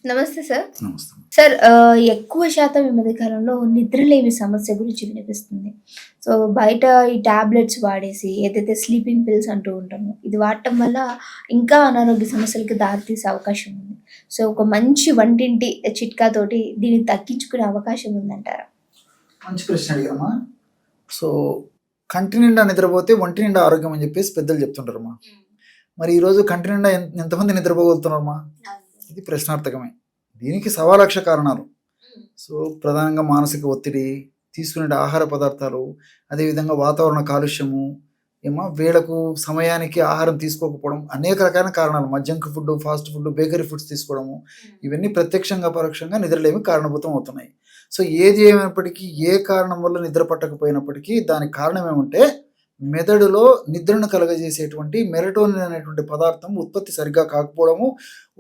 నమస్తే సార్. నమస్తే. సార్ ఎక్కువ శాతం ఈ మధ్య కాలంలో నిద్రలేమి సమస్య గురించి వినిపిస్తుంది. సో, బయట ఈ టాబ్లెట్స్ వాడేసి ఏదైతే స్లీపింగ్ పిల్స్ అంటూ ఉంటామో, ఇది వాడటం వల్ల ఇంకా అనారోగ్య సమస్యలకి దారితీసే అవకాశం ఉంది. సో, ఒక మంచి వంటింటి చిట్కాతోటి దీన్ని తగ్గించుకునే అవకాశం ఉందంటారా? మంచి ప్రశ్న అడిగారమ్మా. సో, కంటి నిండా నిద్రపోతే ఒంటి నిండా ఆరోగ్యం అని చెప్పేసి పెద్దలు చెప్తుంటారమ్మా. మరి ఈరోజు కంటి నిండా ఎంతమంది నిద్రపోగలుగుతున్నారమ్మా? ఇది ప్రశ్నార్థకమే. దీనికి సవాలక్ష కారణాలు. సో, ప్రధానంగా మానసిక ఒత్తిడి, తీసుకునే ఆహార పదార్థాలు, అదేవిధంగా వాతావరణ కాలుష్యము, వేళకు సమయానికి ఆహారం తీసుకోకపోవడం, అనేక రకాల కారణాలు. Junk food, fast food, bakery foods తీసుకోవడము, ఇవన్నీ ప్రత్యక్షంగా పరోక్షంగా నిద్రలేమి కారణభూతం అవుతున్నాయి. సో, ఏది ఏమైనప్పటికీ, ఏ కారణం వల్ల నిద్ర పట్టకపోయినప్పటికీ దానికి కారణం ఏమంటే మెదడులో నిద్రను కలగజేసేటువంటి మెలటోనిన్ అనేటువంటి పదార్థం ఉత్పత్తి సరిగ్గా కాకపోవడము,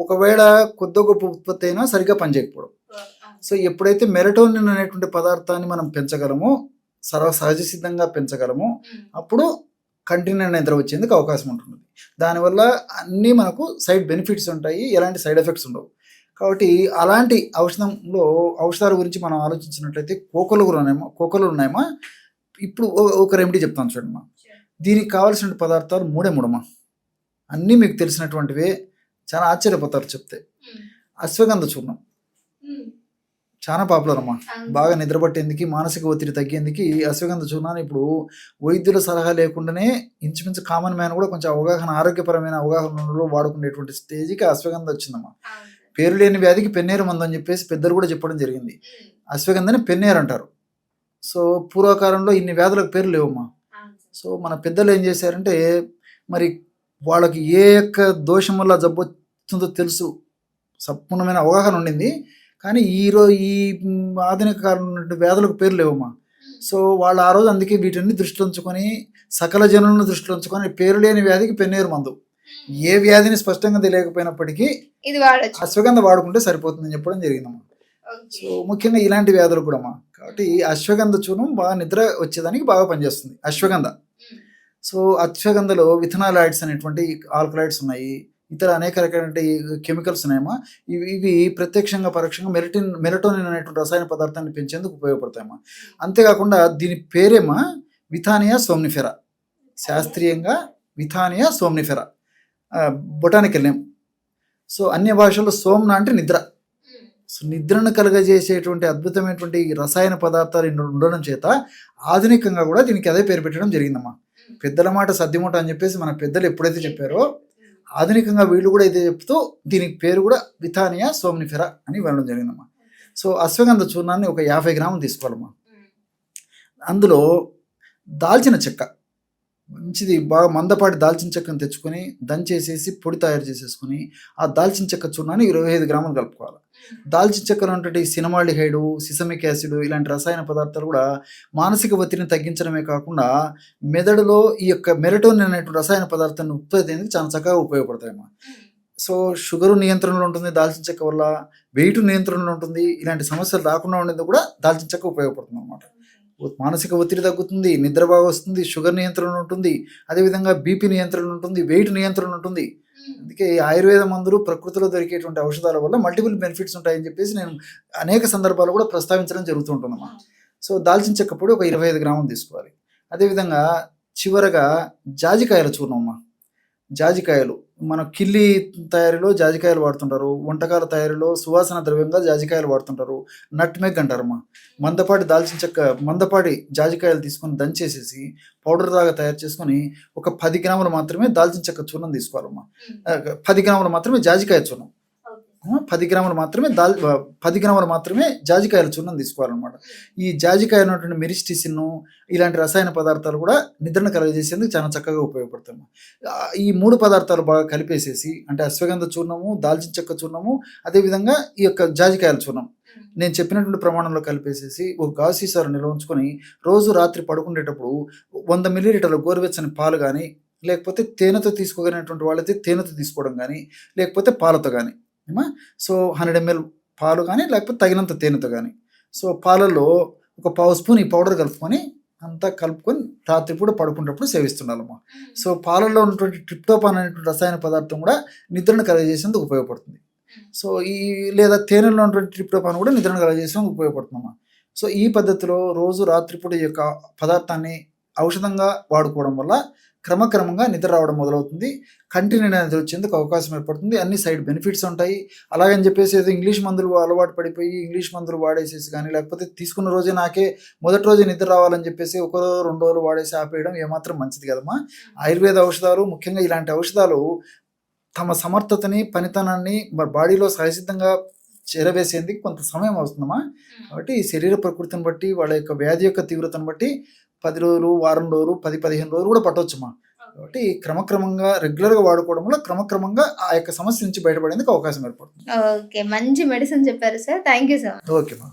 ఒకవేళ కొద్ది గొప్ప ఉత్పత్తి అయినా సరిగ్గా పనిచేయకపోవడం. సో, ఎప్పుడైతే మెలటోనిన్ అనేటువంటి పదార్థాన్ని మనం పెంచగలమో, సహజ సిద్ధంగా పెంచగలమో, అప్పుడు కంటిన్యూ నిద్ర వచ్చేందుకు అవకాశం ఉంటుంది. దానివల్ల అన్నీ మనకు సైడ్ బెనిఫిట్స్ ఉంటాయి, ఎలాంటి సైడ్ ఎఫెక్ట్స్ ఉండవు. కాబట్టి అలాంటి ఔషధాల గురించి మనం ఆలోచించినట్లయితే కోకలు ఉన్నాయమ్మా. ఇప్పుడు ఒక రెమెడీ చెప్తాను చూడమ్మా. దీనికి కావాల్సిన పదార్థాలు మూడమ్మా. అన్నీ మీకు తెలిసినటువంటివే, చాలా ఆశ్చర్యపోతారు చెప్తే. అశ్వగంధ చూర్ణం చాలా పాపులర్ అమ్మా. బాగా నిద్రపట్టేందుకు, మానసిక ఒత్తిడి తగ్గేందుకు అశ్వగంధ చూర్ణాన్ని ఇప్పుడు వైద్యుల సలహా లేకుండానే ఇంచుమించు కామన్ మ్యాన్ కూడా కొంచెం ఆరోగ్యపరమైన అవగాహనలో వాడుకునేటువంటి స్టేజ్కి అశ్వగంధ వచ్చిందమ్మా. పేరు లేని వ్యాధికి పెన్నేరు మందు అని చెప్పేసి పెద్దలు కూడా చెప్పడం జరిగింది. అశ్వగంధని పెన్నేరు అంటారు. సో, పూర్వకాలంలో ఇన్ని వ్యాధులకు పేర్లు లేవమ్మా. సో, మన పెద్దలు ఏం చేశారంటే, మరి వాళ్ళకి ఏ యొక్క దోషం వల్ల జబ్బు వస్తుందో తెలుసు, సంపూర్ణమైన అవగాహన ఉండింది. కానీ ఈ ఆధునిక కాలంలో వ్యాధులకు పేర్లు లేవమ్మా. సో, వాళ్ళు ఆ రోజు అందుకే వీటిని దృష్టిలో ఉంచుకొని, సకల జనులను దృష్టిలో ఉంచుకొని పేరు లేని వ్యాధికి పెన్నేరు మందు, ఏ వ్యాధిని స్పష్టంగా తెలియకపోయినప్పటికీ ఇది వాడొచ్చు, అశ్వగంధ వాడుకుంటే సరిపోతుందని చెప్పడం జరిగిందమ్మా. సో, ముఖ్యంగా ఇలాంటి వ్యాధులు కూడా అమ్మా. కాబట్టి అశ్వగంధ చూర్ణం బాగా నిద్ర వచ్చేదానికి బాగా పనిచేస్తుంది అశ్వగంధ. సో, అశ్వగంధలో విథనాలాయిడ్స్ అనేటువంటి ఆల్కలాయిడ్స్ ఉన్నాయి, ఇతర అనేక రకాల కెమికల్స్ ఉన్నాయమ్మా. ఇవి ప్రత్యక్షంగా పరోక్షంగా మెలటోనిన్ అనేటువంటి రసాయన పదార్థాన్ని పెంచేందుకు ఉపయోగపడతాయమ్మా. అంతేకాకుండా దీని పేరేమా విథానియా సోమ్నిఫెరా, శాస్త్రీయంగా విథానియా సోమ్నిఫెరా, బొటానికల్ నేమ్. సో, అన్య భాషల్లో సోమ్న అంటే నిద్ర. సో, నిద్రను కలగజేసేటువంటి అద్భుతమైనటువంటి రసాయన పదార్థాలు ఉండడం చేత ఆధునికంగా కూడా దీనికి అదే పేరు పెట్టడం జరిగిందమ్మా. పెద్దల మాట సద్దిమూట అని చెప్పేసి మన పెద్దలు ఎప్పుడైతే చెప్పారో, ఆధునికంగా వీళ్ళు కూడా ఇదే చెప్తూ దీనికి పేరు కూడా విథానియా సోమ్నిఫెరా అని వెళ్ళడం జరిగిందమ్మా. సో, అశ్వగంధ చూర్ణాన్ని ఒక 50 గ్రాములు తీసుకోవాలమ్మా. అందులో దాల్చిన చెక్క, మంచిది బాగా మందపాటి దాల్చిన చెక్కను తెచ్చుకొని దంచేసేసి పొడి తయారు చేసేసుకొని, ఆ దాల్చిన చెక్క చూర్ణాన్ని 25 గ్రాములు కలుపుకోవాలి. దాల్చిన చెక్కలో ఉన్నటువంటి సినమాల్డిహైడు, సిసమిక్ యాసిడ్ ఇలాంటి రసాయన పదార్థాలు కూడా మానసిక ఒత్తిడిని తగ్గించడమే కాకుండా మెదడులో ఈ యొక్క మెలటోనిన్ అనేటువంటి రసాయన పదార్థాన్ని ఉత్పత్తి అనేది చాలా చక్కగా ఉపయోగపడతాయమ్మా. సో, షుగరు నియంత్రణలో ఉంటుంది దాల్చిన చెక్క వల్ల, వెయిట్ నియంత్రణలో ఉంటుంది. ఇలాంటి సమస్యలు రాకుండా ఉండేది కూడా దాల్చిన చెక్క ఉపయోగపడుతుంది అన్నమాట. మానసిక ఒత్తిడి తగ్గుతుంది, నిద్ర బాగా వస్తుంది, షుగర్ నియంత్రణ ఉంటుంది, అదేవిధంగా బీపీ నియంత్రణ ఉంటుంది, వెయిట్ నియంత్రణ ఉంటుంది. అందుకే ఆయుర్వేద మందులు, ప్రకృతిలో దొరికేటువంటి ఔషధాల వల్ల మల్టిపుల్ బెనిఫిట్స్ ఉంటాయని చెప్పేసి నేను అనేక సందర్భాలు కూడా ప్రస్తావించడం జరుగుతూ ఉంటుందమ్మా. సో, దాల్చిన చెక్క పొడి ఒక 25 గ్రాములు తీసుకోవాలి. అదేవిధంగా చివరగా జాజికాయల చూర్ణం అమ్మా. జాజికాయలు మన కిల్లి తయారీలో జాజికాయలు వాడుతుంటారు, వంటకాల తయారీలో సువాసన ద్రవ్యంగా జాజికాయలు వాడుతుంటారు, నట్మెగ్ అంటారమ్మా. మందపాటి జాజికాయలు తీసుకొని దంచేసేసి పౌడర్ దాకా తయారు చేసుకొని ఒక 10 గ్రాములు మాత్రమే దాల్చిన చెక్క చూర్ణం తీసుకోవాలమ్మా. 10 గ్రాములు మాత్రమే జాజికాయ చూర్ణం, 10 గ్రాములు మాత్రమే జాజికాయల చూర్ణం తీసుకోవాలన్నమాట. ఈ జాజికాయ ఉన్నటువంటి మెరిస్టిసిన్ ఇలాంటి రసాయన పదార్థాలు కూడా నిద్రను కలగజేసేందుకు చాలా చక్కగా ఉపయోగపడతాయి. ఈ 3 పదార్థాలు బాగా కలిపేసేసి, అంటే అశ్వగంధ చూర్ణము, దాల్చిన చెక్క చూర్ణము, అదేవిధంగా ఈ యొక్క జాజికాయల చూర్ణం నేను చెప్పినటువంటి ప్రమాణంలో కలిపేసేసి ఒక గాజు సీసాలో నిల్వ ఉంచుకొని రోజు రాత్రి పడుకునేటప్పుడు 100 మిల్లీలీటర్ల గోరువెచ్చని పాలు కానీ, లేకపోతే తేనెతో తీసుకోగలిగినటువంటి వాళ్ళైతే తేనెతో తీసుకోవడం కానీ, లేకపోతే పాలతో కానీ, సో 100 ml పాలు కానీ, లేకపోతే తగినంత తేనెతో కానీ, సో పాలల్లో ఒక పావు స్పూన్ ఈ పౌడర్ కలుపుకొని అంతా కలుపుకొని రాత్రిపూట పడుకునేటప్పుడు సేవిస్తుండాలమ్మా. సో, పాలల్లో ఉన్నటువంటి ట్రిప్టోఫాన్ అనేటువంటి రసాయన పదార్థం కూడా నిద్రను కలగజేసేందుకు ఉపయోగపడుతుంది. సో ఈ లేదా తేనెలో ఉన్నటువంటి ట్రిప్టోఫాన్ కూడా నిద్రను కలగజేయడానికి ఉపయోగపడుతుందమ్మా. సో ఈ పద్ధతిలో రోజు రాత్రిపూట ఈ యొక్క పదార్థాన్ని ఔషధంగా వాడుకోవడం వల్ల క్రమక్రమంగా నిద్ర రావడం మొదలవుతుంది. కంటి నిండా నిద్ర వచ్చేందుకు అవకాశం ఏర్పడుతుంది. అన్ని సైడ్ బెనిఫిట్స్ ఉంటాయి. అలాగని చెప్పేసి ఏదో ఇంగ్లీష్ మందులు అలవాటు పడిపోయి ఇంగ్లీష్ మందులు వాడేసేసి కానీ, లేకపోతే తీసుకున్న రోజే నాకే మొదటి రోజే నిద్ర రావాలని చెప్పేసి ఒక రోజు 2 రోజులు వాడేసి ఆపేయడం ఏమాత్రం మంచిది కదమ్మా. ఆయుర్వేద ఔషధాలు, ముఖ్యంగా ఇలాంటి ఔషధాలు తమ సమర్థతని, పనితనాన్ని మరి బాడీలో సహజసిద్ధంగా చేరవేసేందుకు కొంత సమయం అవుతుందమ్మా. కాబట్టి ఈ శరీర ప్రకృతిని బట్టి, వాళ్ళ యొక్క వ్యాధి యొక్క తీవ్రతను బట్టి 10 రోజులు, వారం రోజులు, 10-15 రోజులు కూడా పట్టవచ్చమ్మా. కాబట్టి క్రమక్రమంగా రెగ్యులర్గా వాడుకోవడం వల్ల క్రమక్రమంగా ఆ యొక్క సమస్య నుంచి బయటపడేందుకు అవకాశం ఏర్పడుతుంది. ఓకే. మంచి మెడిసిన్ చెప్పారు sir. Thank you so much. ఓకేమ్మా.